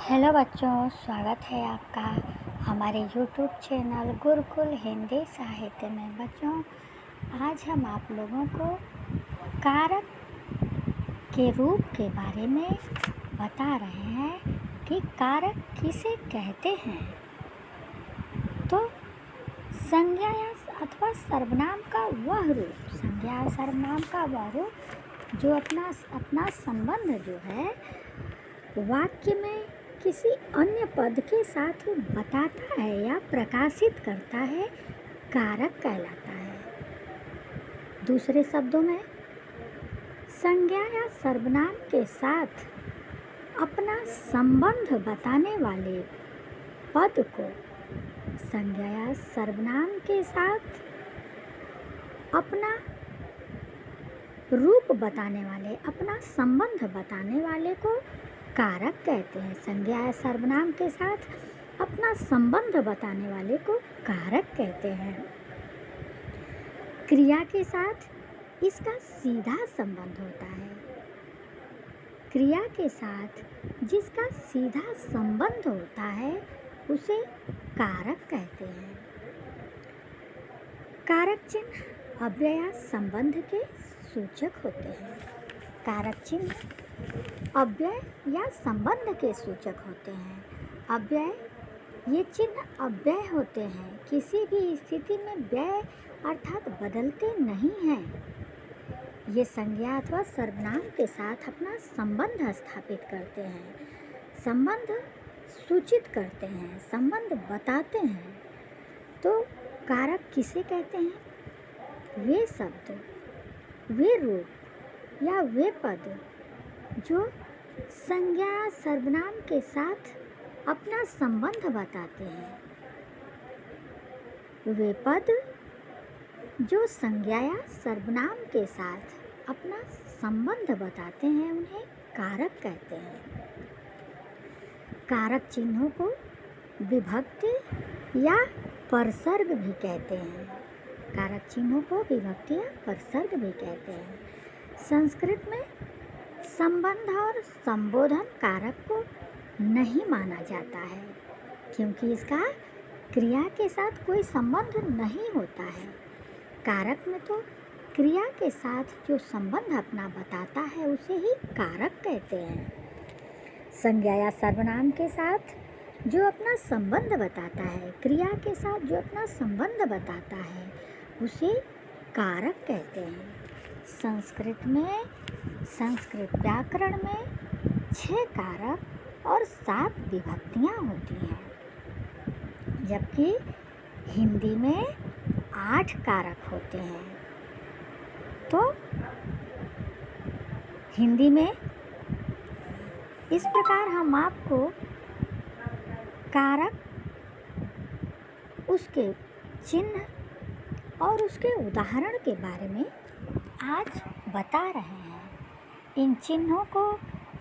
Hello बच्चों, स्वागत है आपका हमारे यूट्यूब चैनल गुरुकुल हिंदी साहित्य में। बच्चों, आज हम आप लोगों को कारक के रूप के बारे में बता रहे हैं कि कारक किसे कहते हैं। तो संज्ञा अथवा सर्वनाम का वह रूप, संज्ञा या सर्वनाम का वह रूप जो अपना संबंध जो है वाक्य में किसी अन्य पद के साथ बताता है या प्रकाशित करता है, कारक कहलाता है। दूसरे शब्दों में, संज्ञा या सर्वनाम के साथ अपना संबंध बताने वाले पद को, संज्ञा या सर्वनाम के साथ अपना रूप बताने वाले, अपना संबंध बताने वाले को कारक कहते हैं। संज्ञा या सर्वनाम के साथ अपना संबंध बताने वाले को कारक कहते हैं। क्रिया के साथ इसका सीधा संबंध होता है। क्रिया के साथ जिसका सीधा संबंध होता है उसे कारक कहते हैं। कारक चिन्ह अव्यय या संबंध के सूचक होते हैं। कारक चिन्ह अव्यय या संबंध के सूचक होते हैं। अव्यय, ये चिन्ह अव्यय होते हैं, किसी भी स्थिति में व्यय अर्थात बदलते नहीं हैं। ये संज्ञा अथवा सर्वनाम के साथ अपना संबंध स्थापित करते हैं, संबंध सूचित करते हैं, संबंध बताते हैं। तो कारक किसे कहते हैं? वे शब्द, वे रूप या वे पद जो संज्ञा सर्वनाम के साथ अपना संबंध बताते हैं। वे पद जो संज्ञा या सर्वनाम के साथ अपना संबंध बताते हैं उन्हें कारक कहते हैं। कारक चिन्हों को विभक्ति या परसर्ग भी कहते हैं। कारक चिन्हों को विभक्ति या परसर्ग भी कहते हैं। संस्कृत में संबंध और संबोधन कारक को नहीं माना जाता है, क्योंकि इसका क्रिया के साथ कोई संबंध नहीं होता है। कारक में तो क्रिया के साथ जो संबंध अपना बताता है उसे ही कारक कहते हैं। संज्ञा या सर्वनाम के साथ जो अपना संबंध बताता है, क्रिया के साथ जो अपना संबंध बताता है उसे कारक कहते हैं। संस्कृत व्याकरण में 6 कारक और 7 विभक्तियाँ होती हैं, जबकि हिंदी में 8 कारक होते हैं। तो हिंदी में इस प्रकार हम आपको कारक, उसके चिन्ह और उसके उदाहरण के बारे में आज बता रहे हैं। इन चिन्हों को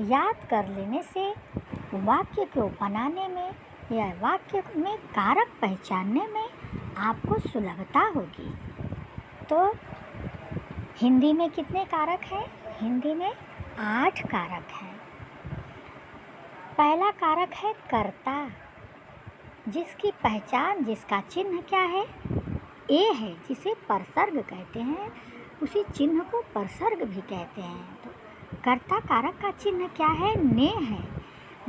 याद कर लेने से वाक्य को बनाने में या वाक्य में कारक पहचानने में आपको सुलभता होगी। तो हिंदी में कितने कारक हैं? हिंदी में 8 कारक हैं। पहला कारक है कर्ता, जिसकी पहचान, जिसका चिन्ह क्या है? ए है, जिसे परसर्ग कहते हैं। उसी चिन्ह को परसर्ग भी कहते हैं। तो कर्ता कारक का चिन्ह क्या है? ने है।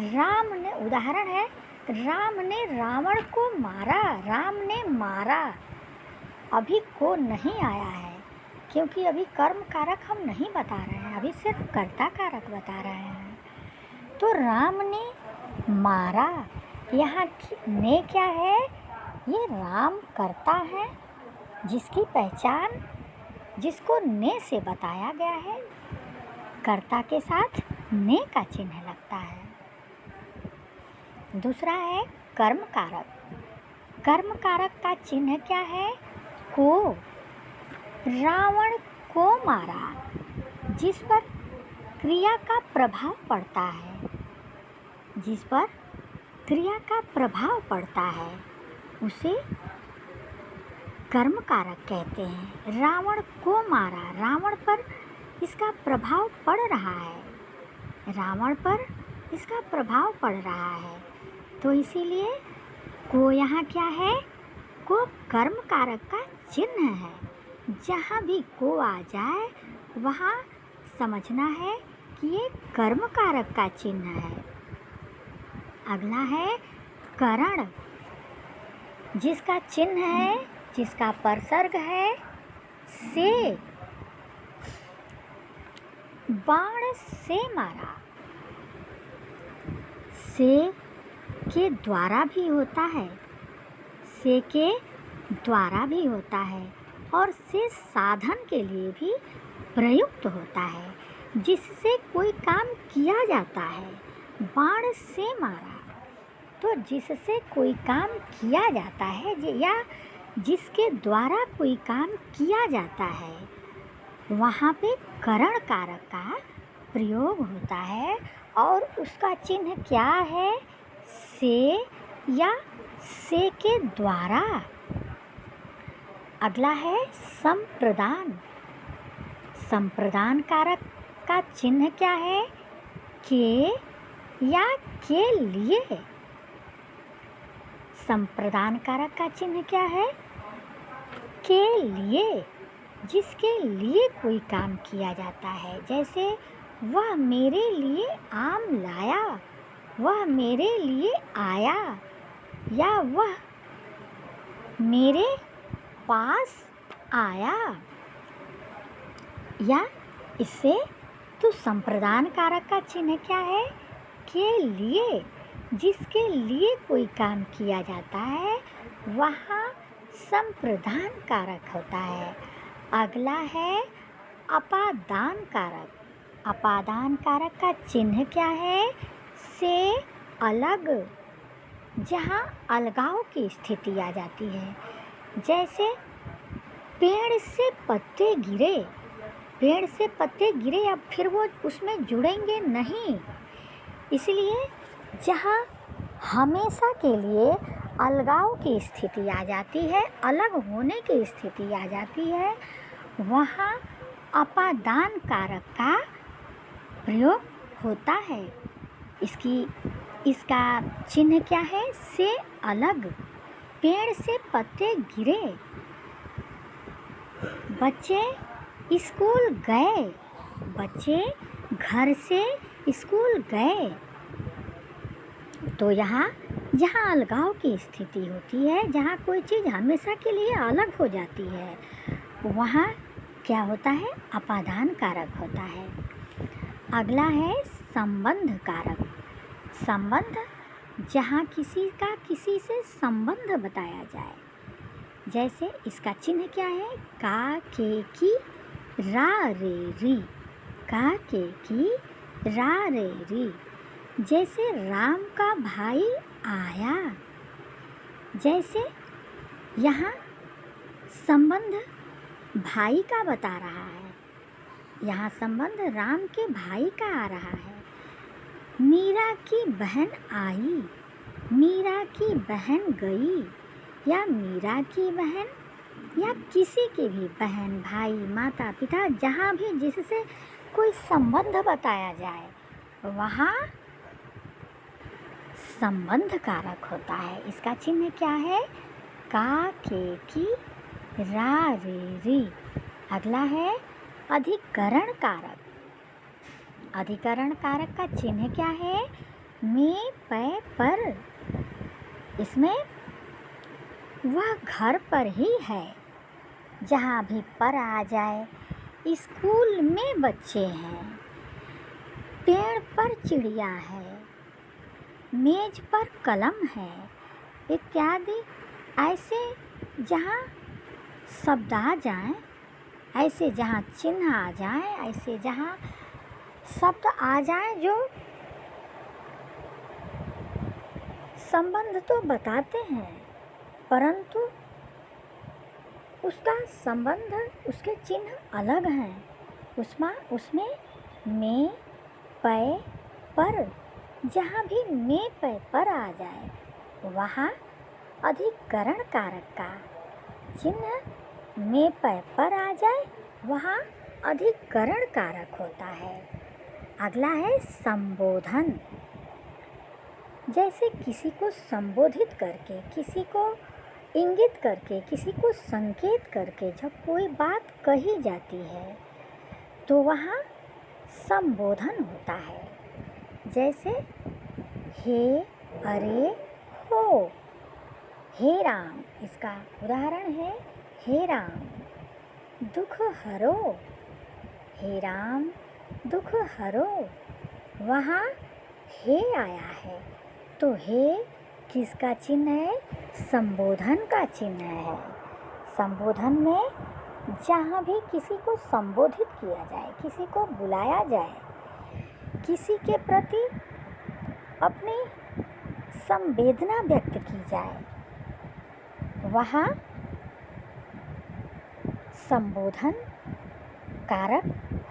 राम ने, उदाहरण है, राम ने रावण को मारा। राम ने मारा, अभी को नहीं आया है, क्योंकि अभी कर्म कारक हम नहीं बता रहे हैं, अभी सिर्फ कर्ता कारक बता रहे हैं। तो राम ने मारा, यहाँ ने क्या है? ये राम कर्ता है, जिसकी पहचान, जिसको ने से बताया गया है। कर्ता के साथ ने का चिन्ह लगता है। दूसरा है कर्म कारक। कर्म कारक का चिन्ह क्या है? को। रावण को मारा, जिस पर क्रिया का प्रभाव पड़ता है, जिस पर क्रिया का प्रभाव पड़ता है उसे कर्म कारक कहते हैं। रावण को मारा, रावण पर इसका प्रभाव पड़ रहा है, रावण पर इसका प्रभाव पड़ रहा है। तो इसीलिए को यहाँ क्या है, को कर्म कारक का चिन्ह है। जहाँ भी को आ जाए वहाँ समझना है कि ये कर्म कारक का चिन्ह है। अगला है करण, जिसका चिन्ह है, जिसका परसर्ग है से, बाण से मारा। से के द्वारा भी होता है, से के द्वारा भी होता है और से साधन के लिए भी प्रयुक्त होता है, जिससे कोई काम किया जाता है। बाण से मारा तो जिससे कोई काम किया जाता है या जिसके द्वारा कोई काम किया जाता है, वहाँ पे करण कारक का प्रयोग होता है और उसका चिन्ह क्या है, से या से के द्वारा। अगला है संप्रदान। संप्रदान कारक का चिन्ह क्या है, के या के लिए। संप्रदान कारक का चिन्ह क्या है, के लिए, जिसके लिए कोई काम किया जाता है। जैसे वह मेरे लिए आम लाया, वह मेरे लिए आया, या वह मेरे पास आया। या इससे तो संप्रदान कारक का चिन्ह क्या है, के लिए, जिसके लिए कोई काम किया जाता है वहाँ संप्रदान कारक होता है। अगला है अपादान कारक। अपादान कारक का चिन्ह क्या है, से अलग, जहाँ अलगाव की स्थिति आ जाती है। जैसे पेड़ से पत्ते गिरे, पेड़ से पत्ते गिरे, अब फिर वो उसमें जुड़ेंगे नहीं। इसलिए जहाँ हमेशा के लिए अलगाव की स्थिति आ जाती है, अलग होने की स्थिति आ जाती है, वहाँ अपादान कारक का प्रयोग होता है। इसका चिन्ह क्या है, से अलग, पेड़ से पत्ते गिरे। बच्चे स्कूल गए, बच्चे घर से स्कूल गए। तो यहाँ जहाँ अलगाव की स्थिति होती है, जहाँ कोई चीज़ हमेशा के लिए अलग हो जाती है, वहाँ क्या होता है, अपादान कारक होता है। अगला है संबंध कारक। संबंध, जहाँ किसी का किसी से संबंध बताया जाए। जैसे इसका चिन्ह क्या है, का के की रा रे री, का के की रा रे री। जैसे राम का भाई आया। जैसे यहाँ संबंध भाई का बता रहा है, यहाँ संबंध राम के भाई का आ रहा है। मीरा की बहन आई, मीरा की बहन गई, या मीरा की बहन, या किसी की भी बहन, भाई, माता पिता, जहाँ भी जिससे कोई संबंध बताया जाए वहाँ संबंध कारक होता है। इसका चिन्ह क्या है, का के की रा रे री। अगला है अधिकरण कारक। अधिकरण कारक का चिन्ह क्या है, में पै पर। इसमें वह घर पर ही है, जहाँ भी पर आ जाए। स्कूल में बच्चे हैं, पेड़ पर चिड़िया है, मेज पर कलम है, इत्यादि। ऐसे जहाँ शब्द आ जाएं, ऐसे जहाँ चिन्ह आ जाएं, ऐसे जहाँ शब्द आ जाएं जो संबंध तो बताते हैं, परंतु उसका संबंध, उसके चिन्ह अलग हैं। उसमें में पै पर, जहाँ भी में पै पर आ जाए वहाँ अधिकरण कारक का चिन्ह में पै पर आ जाए वहाँ अधिकरण कारक होता है। अगला है संबोधन। जैसे किसी को संबोधित करके, किसी को इंगित करके, किसी को संकेत करके जब कोई बात कही जाती है तो वहाँ संबोधन होता है। जैसे हे, अरे, हो, हे राम, इसका उदाहरण है हे राम दुख हरो, हे राम दुख हरो। वहाँ हे आया है तो हे किसका चिन्ह है? संबोधन का चिन्ह है। संबोधन में जहाँ भी किसी को संबोधित किया जाए, किसी को बुलाया जाए, किसी के प्रति अपनी संवेदना व्यक्त की जाए, वहाँ संबोधन कारक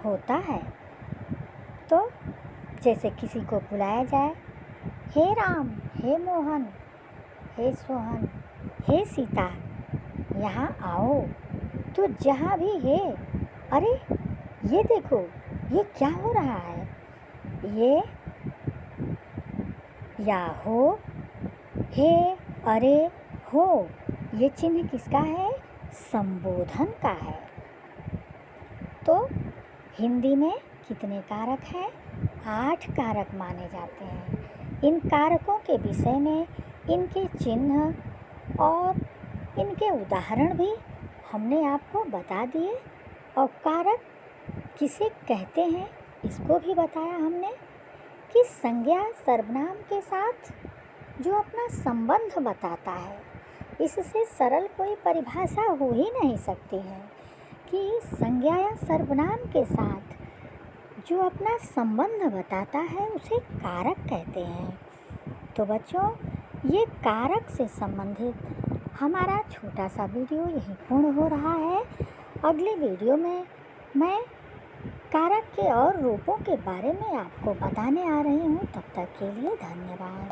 होता है। तो जैसे किसी को बुलाया जाए, हे राम, हे मोहन, हे सोहन, हे सीता, यहाँ आओ, तो जहाँ भी है, अरे ये देखो ये क्या हो रहा है, ये या हो, हे, अरे, हो, ये चिन्ह किसका है? संबोधन का है। तो हिंदी में कितने कारक हैं? 8 कारक माने जाते हैं। इन कारकों के विषय में इनके चिन्ह और इनके उदाहरण भी हमने आपको बता दिए, और कारक किसे कहते हैं इसको भी बताया हमने कि संज्ञा सर्वनाम के साथ जो अपना संबंध बताता है, इससे सरल कोई परिभाषा हो ही नहीं सकती है कि संज्ञा या सर्वनाम के साथ जो अपना संबंध बताता है उसे कारक कहते हैं। तो बच्चों, ये कारक से संबंधित हमारा छोटा सा वीडियो यहीं पूर्ण हो रहा है। अगले वीडियो में मैं कारक के और रूपों के बारे में आपको बताने आ रही हूँ। तब तक के लिए धन्यवाद।